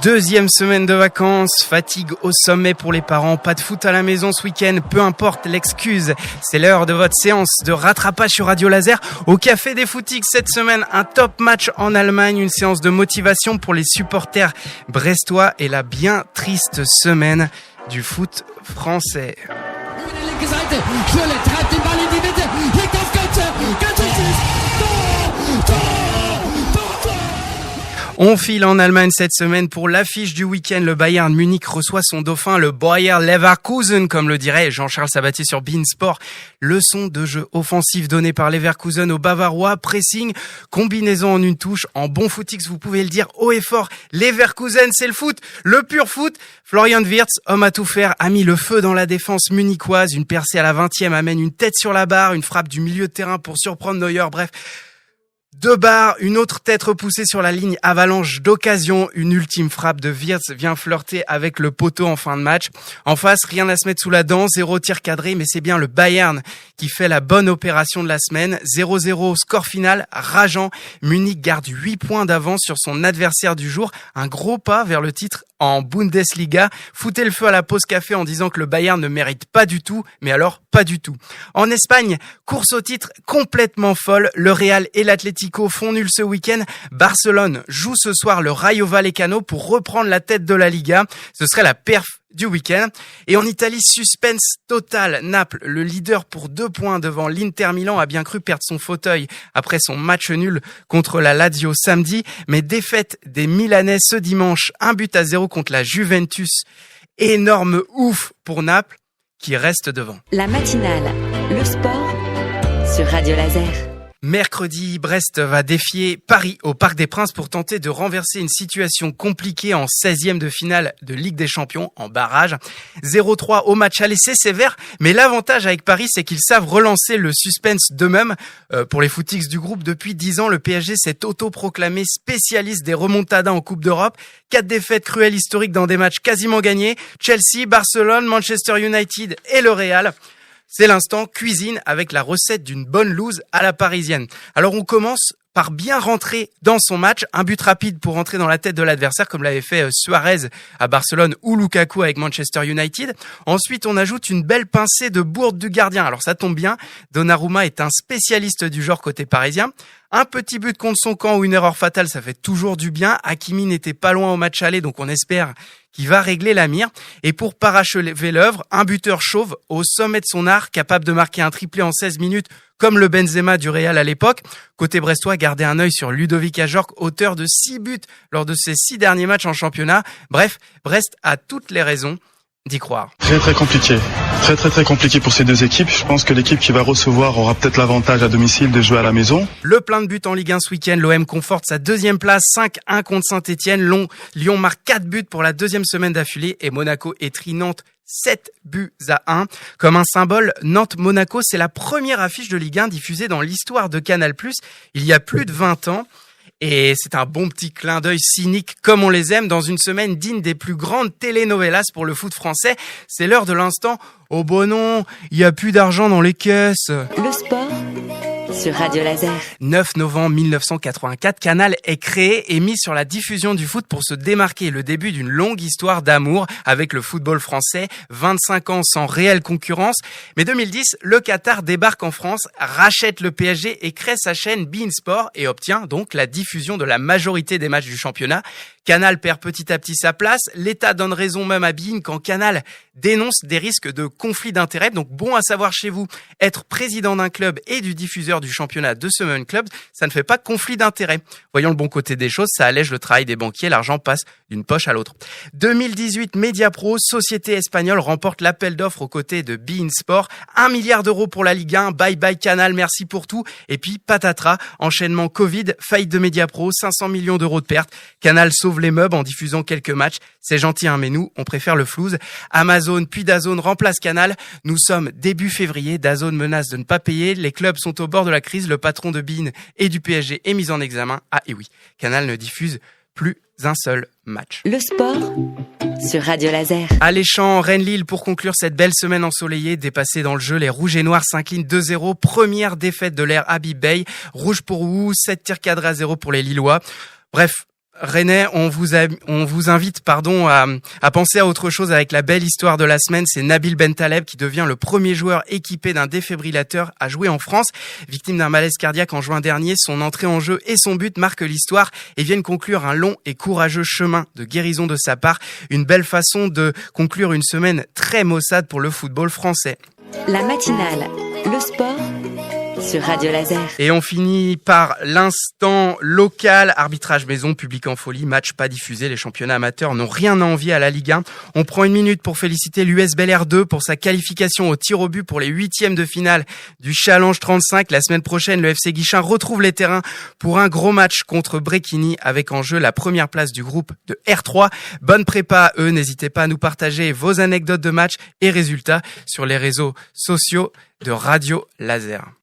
Deuxième semaine de vacances, fatigue au sommet pour les parents, pas de foot à la maison ce week-end, peu importe l'excuse, c'est l'heure de votre séance de rattrapage sur Radio Laser au Café des Footix. Cette semaine, un top match en Allemagne, une séance de motivation pour les supporters brestois et la bien triste semaine du foot français. On file en Allemagne cette semaine pour l'affiche du week-end. Le Bayern Munich reçoit son dauphin, le Bayer Leverkusen, comme le dirait Jean-Charles Sabatier sur beIN Sport. Leçon de jeu offensif donnée par Leverkusen aux Bavarois. Pressing, combinaison en une touche. En bon footix, vous pouvez le dire haut et fort. Leverkusen, c'est le foot, le pur foot. Florian Wirtz, homme à tout faire, a mis le feu dans la défense munichoise. Une percée à la 20e amène une tête sur la barre. Une frappe du milieu de terrain pour surprendre Neuer. Bref, 2 barres, une autre tête repoussée sur la ligne, avalanche d'occasion, une ultime frappe de Wirtz vient flirter avec le poteau en fin de match. En face, rien à se mettre sous la dent, 0 tir cadré, mais c'est bien le Bayern qui fait la bonne opération de la semaine. 0-0, score final, rageant. Munich garde 8 points d'avance sur son adversaire du jour, un gros pas vers le titre en Bundesliga. Foutez le feu à la pause café en disant que le Bayern ne mérite pas du tout, mais alors pas du tout. En Espagne, course au titre complètement folle. Le Real et l'Atlético font nul ce week-end. Barcelone joue ce soir le Rayo Vallecano pour reprendre la tête de la Liga. Ce serait la perf du week-end. Et en Italie, suspense total. Naples, le leader pour 2 points devant l'Inter Milan, a bien cru perdre son fauteuil après son match nul contre la Lazio samedi. Mais défaite des Milanais ce dimanche, 1-0 contre la Juventus. Énorme ouf pour Naples qui reste devant. La matinale, le sport sur Radio Laser. Mercredi, Brest va défier Paris au Parc des Princes pour tenter de renverser une situation compliquée en 16e de finale de Ligue des Champions en barrage. 0-3 au match aller, c'est sévère, mais l'avantage avec Paris, c'est qu'ils savent relancer le suspense d'eux-mêmes. Pour les footix du groupe, depuis 10 ans, le PSG s'est autoproclamé spécialiste des remontadas en Coupe d'Europe. 4 défaites cruelles historiques dans des matchs quasiment gagnés. Chelsea, Barcelone, Manchester United et le Real. C'est l'instant cuisine avec la recette d'une bonne loose à la parisienne. Alors on commence par bien rentrer dans son match, un but rapide pour rentrer dans la tête de l'adversaire comme l'avait fait Suarez à Barcelone ou Lukaku avec Manchester United. Ensuite, on ajoute une belle pincée de bourde du gardien. Alors ça tombe bien, Donnarumma est un spécialiste du genre côté parisien. Un petit but contre son camp ou une erreur fatale, ça fait toujours du bien. Hakimi n'était pas loin au match aller, donc on espère qu'il va régler la mire. Et pour parachever l'œuvre, un buteur chauve au sommet de son art, capable de marquer un triplé en 16 minutes, comme le Benzema du Real à l'époque. Côté brestois, gardez un œil sur Ludovic Ajorc, auteur de 6 buts lors de ses 6 derniers matchs en championnat. Bref, Brest a toutes les raisons d'y croire. Très compliqué. Très compliqué pour ces deux équipes. Je pense que l'équipe qui va recevoir aura peut-être l'avantage à domicile de jouer à la maison. Le plein de buts en Ligue 1 ce week-end. L'OM conforte sa 2e place, 5-1 contre Saint-Etienne. Lyon marque 4 buts pour la 2e semaine d'affilée et Monaco étrie Nantes 7-1. Comme un symbole, Nantes-Monaco, c'est la première affiche de Ligue 1 diffusée dans l'histoire de Canal+, il y a plus de 20 ans. Et c'est un bon petit clin d'œil cynique comme on les aime dans une semaine digne des plus grandes telenovelas pour le foot français. C'est l'heure de l'instant. Oh bon non, il y a plus d'argent dans les caisses. Le sport sur Radio Laser. 9 novembre 1984, Canal est créé et mis sur la diffusion du foot pour se démarquer. Le début d'une longue histoire d'amour avec le football français. 25 ans sans réelle concurrence. Mais 2010, le Qatar débarque en France, rachète le PSG et crée sa chaîne beIN Sport et obtient donc la diffusion de la majorité des matchs du championnat. Canal perd petit à petit sa place. L'État donne raison même à beIN quand Canal dénonce des risques de conflit d'intérêts. Donc bon à savoir chez vous, être président d'un club et du diffuseur du championnat de ce même club, ça ne fait pas conflit d'intérêts. Voyons le bon côté des choses, ça allège le travail des banquiers, l'argent passe d'une poche à l'autre. 2018, Mediapro, société espagnole, remporte l'appel d'offres aux côtés de beIN Sport. 1 milliard d'euros pour la Ligue 1, bye bye Canal, merci pour tout. Et puis patatras, enchaînement Covid, faillite de Mediapro, 500 millions d'euros de pertes. Canal sauve les meubles en diffusant quelques matchs. C'est gentil, hein, mais nous, on préfère le flouze. Amazon puis DAZN remplace Canal. Nous sommes début février. DAZN menace de ne pas payer. Les clubs sont au bord de la crise. Le patron de beIN et du PSG est mis en examen. Ah et oui, Canal ne diffuse plus un seul match. Le sport sur Radio Laser. Alléchant, Rennes-Lille pour conclure cette belle semaine ensoleillée. Dépassés dans le jeu, les Rouges et Noirs s'inclinent 2-0. Première défaite de l'ère Habib Beye. Rouge pour Wu, 7 tirs cadrés à 0 pour les Lillois. Bref, Rennais, on vous invite à penser à autre chose avec la belle histoire de la semaine. C'est Nabil Bentaleb qui devient le premier joueur équipé d'un défibrillateur à jouer en France. Victime d'un malaise cardiaque en juin dernier, son entrée en jeu et son but marquent l'histoire et viennent conclure un long et courageux chemin de guérison de sa part. Une belle façon de conclure une semaine très maussade pour le football français. La matinale, le sport sur Radio Laser. Et on finit par l'instant local. Arbitrage maison, public en folie, match pas diffusé. Les championnats amateurs n'ont rien à envier à la Ligue 1. On prend une minute pour féliciter l'US Bel Air 2 pour sa qualification au tir au but pour les 8e de finale du Challenge 35. La semaine prochaine, le FC Guichin retrouve les terrains pour un gros match contre Bréquigny avec en jeu la première place du groupe de R3. Bonne prépa à eux. N'hésitez pas à nous partager vos anecdotes de match et résultats sur les réseaux sociaux de Radio Laser.